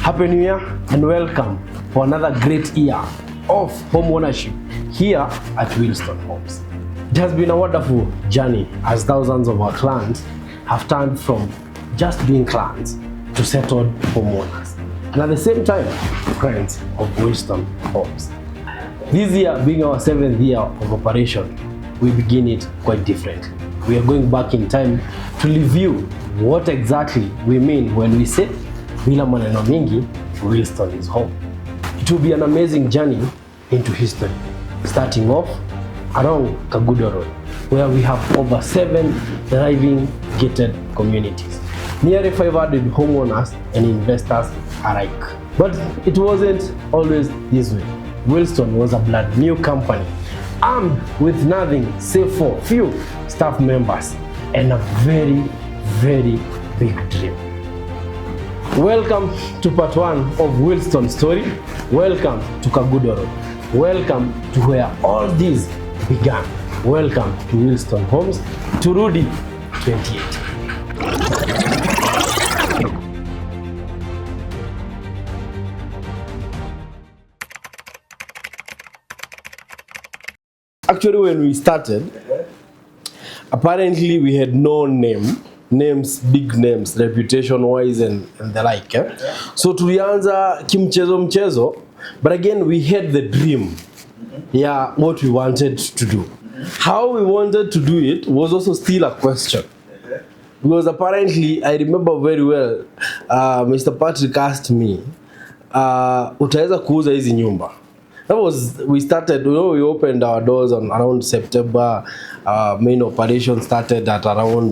Happy New Year and welcome for another great year of home ownership here at Wilston Homes. It has been a wonderful journey as thousands of our clients have turned from just being clients to settled homeowners, and at the same time, friends of Wilston Homes. This year being our 7th year of operation, we begin it quite differently. We are going back in time to review what exactly we mean when we say bila maneno mingi, Wilston is home. It will be an amazing journey into history, starting off along Kagudo Road, where we have over 7 thriving gated communities, nearly 500 homeowners and investors alike. But it wasn't always this way. Wilston was a brand new company, armed with nothing save for few staff members and a very, very big dream. Welcome to part 1 of Untold Story. Welcome to Kagudo Road. Welcome to where all this began. Welcome to Wilston Homes, to Rudy 28. Actually, when we started, apparently we had no names, big names, reputation-wise and the like. So tulianza mchezo, but again we had the dream, what we wanted to do. How we wanted to do it was also still a question. Because apparently, I remember very well, Mr. Patrick asked me, utaweza kuuza hizi nyumba? That was, we started, we opened our doors on around September. Main operation started at around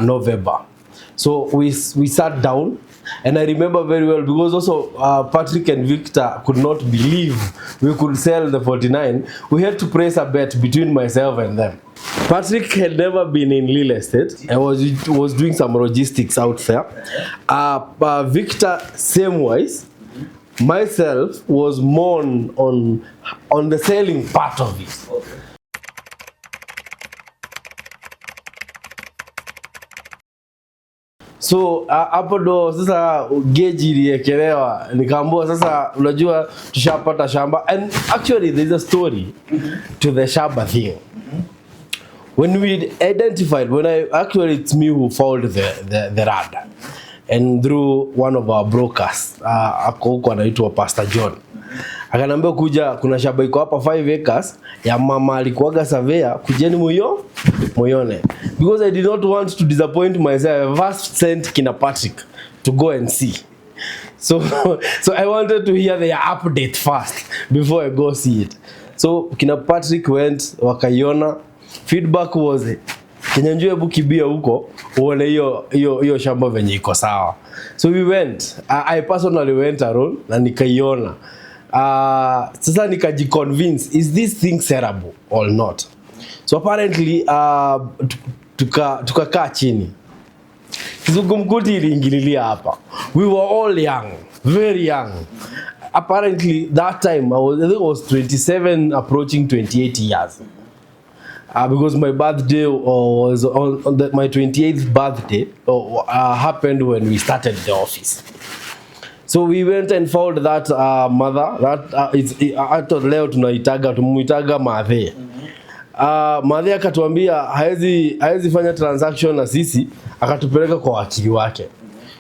November. So we sat down, and I remember very well because also Patrick and Victor could not believe we could sell the 49. We had to place a bet between myself and them. Patrick had never been in real estate. I was doing some logistics out there. Victor, same wise. Myself was more on the selling part of it. Okay. So hapo ndo sasa geji iliekelewa, nikaambiwa sasa unajua tushapata shamba, and actually there's a story to the shamba thing. When we identified, it's me who found the radar. And through one of our brokers, ako huko anaitwa Pastor John. Akanambia kuja kuna shamba iko hapa 5 acres ya mama alikuwaga surveyor, kujeni moyone. Because I did not want to disappoint myself, I first sent kina Patrick to go and see. So I wanted to hear their update first before I go see it. So kina Patrick went, wakaiona. Feedback was Kenyanjue bukibia huko uone hiyo shamba venye iko sawa. So we went. I personally went around na nikaiona. Sasa nikajiconvince, is this thing sellable or not? So apparently tukakaa chini. Kizungumkuti iliingililia hapa. We were all young, very young. Apparently that time I think I was 27 approaching 28 years. Because my birthday was on my 28th birthday happened when we started the office. So we went and found that mother that hata leo tumuitaga Mathe. Mathe akatuambia haezi fanya transaction na sisi, akatupeleka kwa wakili wake.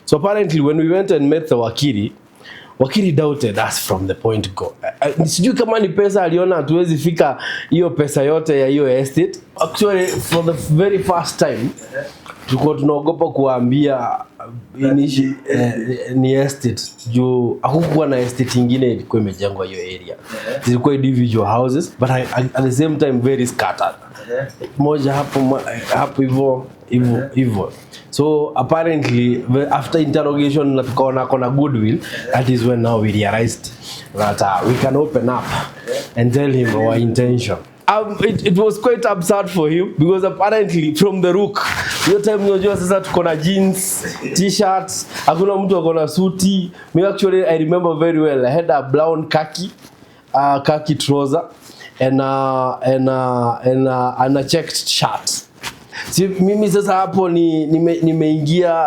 So apparently when we went and met the wakili doubted us from the point go. Sijui kama ni pesa aliona hatuwezi fika hiyo pesa yote ya hiyo estate. Actually for the very first time tulikuwa tunaogopa kuambia ni estate juu hakukuwa na estate nyingine ilikuwa imejengwa hiyo area. Zilikuwa individual houses but at the same time very scattered. Moja hapo hivyo. So apparently after interrogation na tukaona kona goodwill, that is when now we realized that we can open up and tell him our intention. It was quite absurd for him because apparently from the rook, hiyo time unajua sasa tuko na jeans, t-shirts, hakuna mtu akona suti. Me actually I remember very well, I had a brown khaki trouser and a checked shirt. Si mimi sasa hapo nimeingia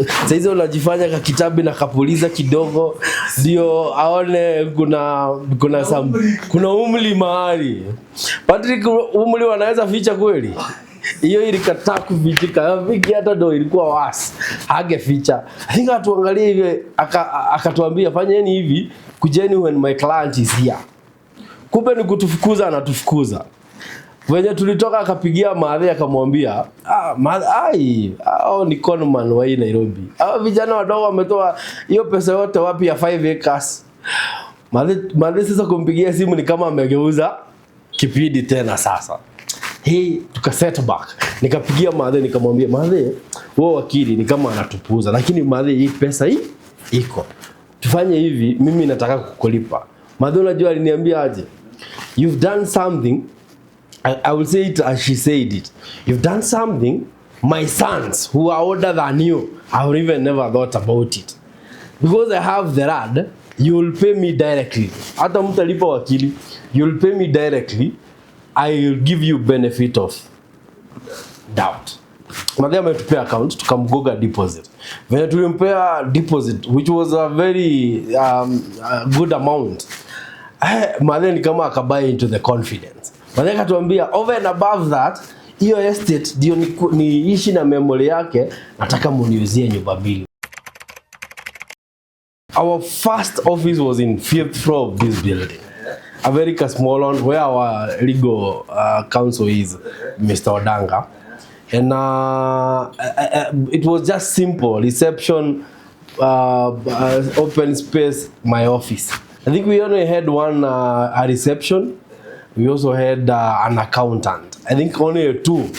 sasa hizo unajifanya ka kitabu na kapuliza kidogo ndio aone kuna umli mahali. Patrick, umli wanaweza ficha kweli? Hiyo ilikataa kufichika. Viki hata ndo ilikuwa wasi. Hageficha. I think atuangalie hivi akatuambia fanyeni hivi, kujeni when my client is here. Kumbe ni kutufukuza, anatufukuza. Wenye tulitoka akapigia Maadhi akamwambia, ni conman wa hii Nairobi. Vijana wadogo wametoa hiyo pesa yote wapi ya 5 acres. Maadhi sasa kumpigia simu ni kama amegeuza kipindi tena sasa. Tuka set back. Nikapigia Maadhi nikamwambia, Maadhi, wewe wakili ni kama anatupuza, lakini Maadhi hii pesa hii iko. Tufanye hivi, mimi nataka kukulipa. Maadhi unajua aliniambia aje? You've done something. I will say it as she said it. You've done something my sons who are older than you have even never thought about it. Because I have the rad, you will pay me directly. Hata mtalipa wakili, you will pay me directly. I will give you benefit of doubt. Madhe ametupea account, tukamgoga deposit. When tulimpea deposit, which was a very good amount, Madhe ni kama akabuy into the confidence. Madhe akatuambia over and above that, hiyo estate ndio niishi na memory yake, nataka muniuzie nyumba mbili. Our first office was in 5th floor of this building. A very small one where our legal counsel is, Mr. Odanga. And it was just simple. Reception, open space, my office. I think we only had one a reception. We also had an accountant. I think only 2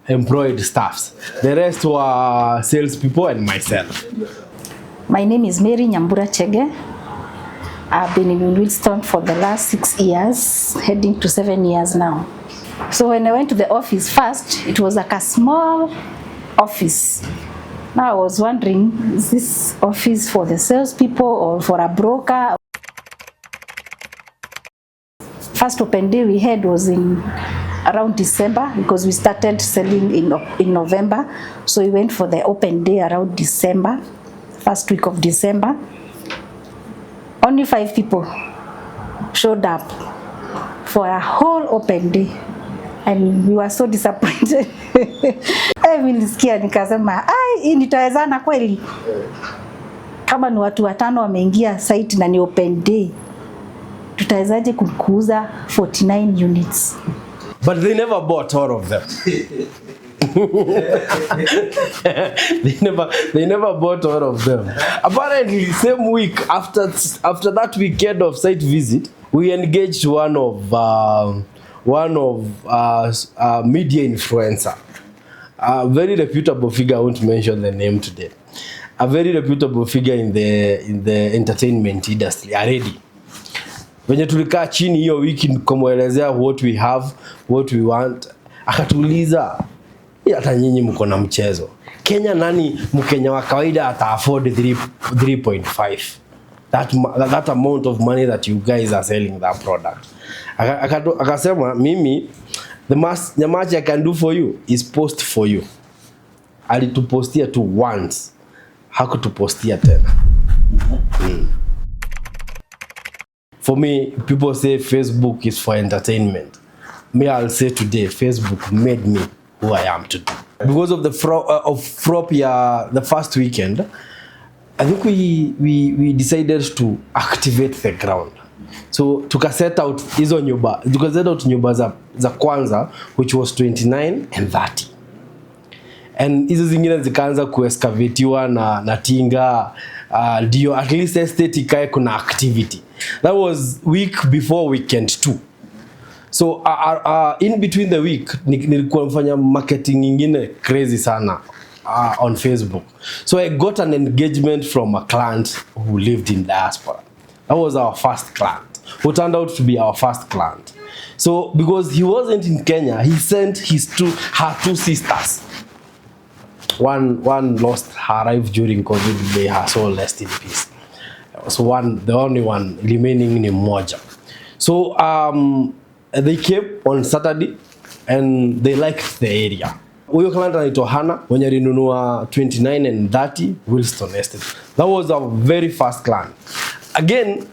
employed staffs. The rest were salespeople and myself. My name is Mary Nyambura Chege. I've been in Wilston for the last 6 years, heading to 7 years now. So when I went to the office first, it was like a small office. Now I was wondering, is this office for the salespeople or for a broker? First open day we had was in around December because we started selling in November. So we went for the open day around December, first week of December. Only 5 people showed up for a whole open day. And we were so disappointed. Nilisikia nikasema, hii nitawezana kweli? Kama ni watu 5 wameingia site na ni open day, tutawezaje kuuza 49 units? But they never bought all of them. they never bought all of them. Apparently, same week after that weekend of site visit, we engaged one of media influencer, a very reputable figure. I won't mention the name today. A very reputable figure in the entertainment industry already. Wenye tulikaa chini hiyo wiki kumwelezea what we have, what we want, akatuuliza, hata nyinyi mko na mchezo. Kenya nani Mkenya wa kawaida ata afford 3.5? That amount of money that you guys are selling that product. Akasema mimi the much I can do for you is post for you. Alitupostia tu once. Hakutupostia tena. For me, people say Facebook is for entertainment. Me, I'll say today, Facebook made me who I am today. Because of the Fropia, the first weekend, I think we decided to activate the ground. So tukaset out hizo nyumba, tukaset out nyumba za kwanza, which was 29 and 30. And hizo zingine zikaanza kuexcavatiwa na tinga, ndio at least estate ikae kuna activity. That was week before weekend 2. So in between the week nilikuwa mfanya marketing nyingine crazy sana on Facebook. So I got an engagement from a client who lived in diaspora. That was our first client, who turned out to be our first client. So because he wasn't in Kenya, he sent her 2 sisters. One lost her life during COVID. May her soul rest in peace. So the only one remaining ni mmoja. So they came on Saturday and they liked the area. Huyo client anaitwa Hana mwenye alinunua 29 and 30 Wilston Estate. That was a very fast client. Again,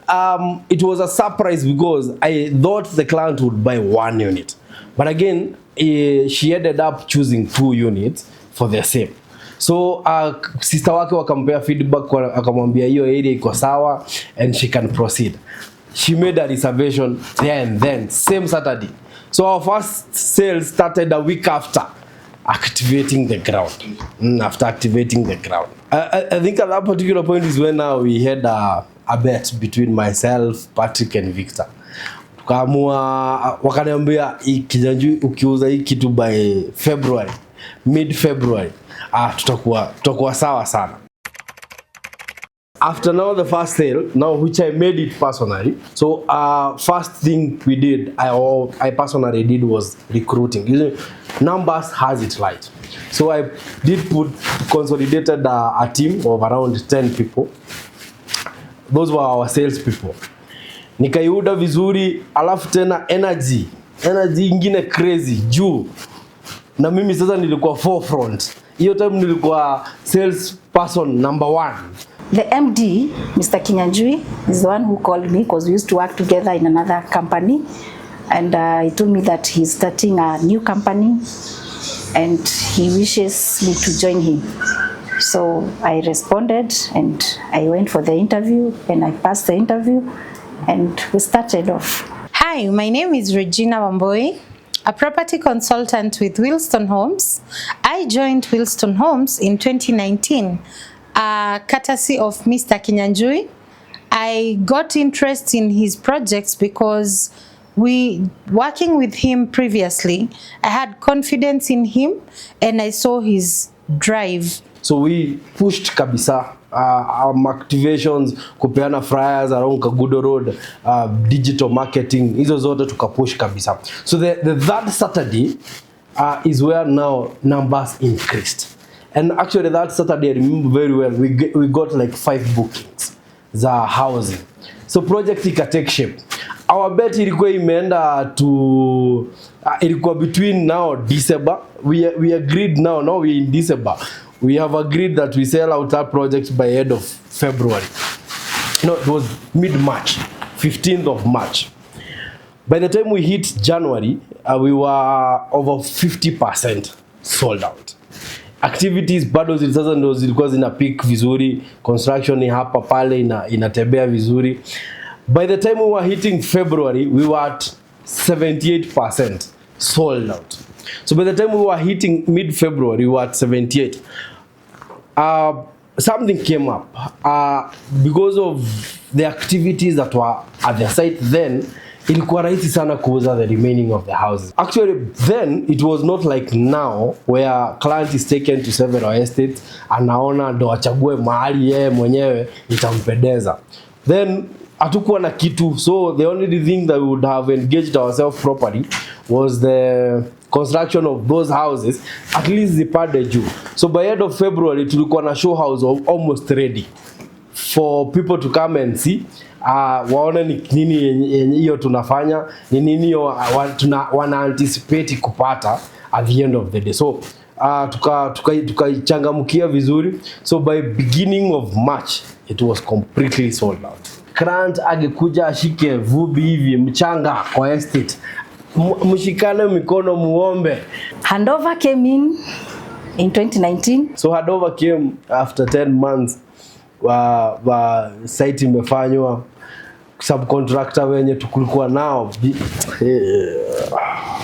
it was a surprise because I thought the client would buy 1 unit. But again, she ended up choosing 2 units for the same. So sister wake wakampea feedback, akamwambia hiyo area iko sawa and she can proceed. She made a reservation there and then, same Saturday. So our first sale started a week after activating the ground. After activating the ground. I think at that particular point is when we had a bet between myself, Patrick and Victor. Tukaamua, wakaniambia Kinyanjui ukiuza hii kitu by February, mid-February, tutakuwa sawa sana. After now the first sale, now which I made it personally. So first thing we did, I personally did was recruiting. Numbers has it right. So I did consolidated a team of around 10 people. Those were our sales people. Nikaiuda vizuri, alafu tena energy ingine crazy juu. Na mimi sasa nilikuwa forefront. Hiyo time nilikuwa sales person number 1. The MD, Mr. Kinyanjui, is the one who called me because we used to work together in another company. And he told me that he's starting a new company and he wishes me to join him. So I responded and I went for the interview and I passed the interview and we started off. Hi, my name is Regina Wamboi, a property consultant with Wilston Homes. I joined Wilston Homes in 2019, courtesy of Mr. Kinyanjui. I got interest in his projects because working with him previously, I had confidence in him and I saw his drive. So we pushed kabisa activations, kupeana flyers around Kagudo Road, digital marketing, hizo zote tukapush kabisa. So the third Saturday is where now numbers increased. And actually that Saturday, I remember very well, we got like 5 bookings za housing. So project ika take shape. Our bet ilikuwa imeenda to ilikuwa between now December. We agreed now we in December. We have agreed that we sell out our project by end of February. No, it was mid-March, 15th of March. By the time we hit January, we were over 50% sold out. Activities bado sasa ndo zilikuwa zina peak vizuri, construction ni hapa pale inatembea vizuri. By the time we were hitting February, we were at 78% sold out. So by the time we were hitting mid-February, we were at 78. Something came up because of the activities that were at the site then. Ilikuwa rahisi sana kuuza the remaining of the houses. Actually, then it was not like now where client is taken to several estates, anaona ndo achague mahali yeye mwenyewe itampendeza. Then hatukuwa na kitu, so the only thing that we would have engaged ourselves properly was the construction of those houses, at least zipande juu. So by end of February tulikuwa na show house almost ready for people to come and see. Waone ni nini hiyo tunafanya, ni nini hiyo wana anticipate kupata at the end of the day. So tukachangamkia vizuri. So by beginning of March it was completely sold out. Client agekuja ashike vubi hivi mchanga kwa estate, mshikane mikono muombe. Handover came in 2019. So handover came after 10 months. Site imefanywa, subcontractor wenye tukulikuwa nao.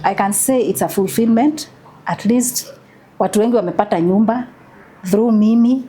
I can say it's a fulfillment. At least watu wengi wamepata nyumba through mimi.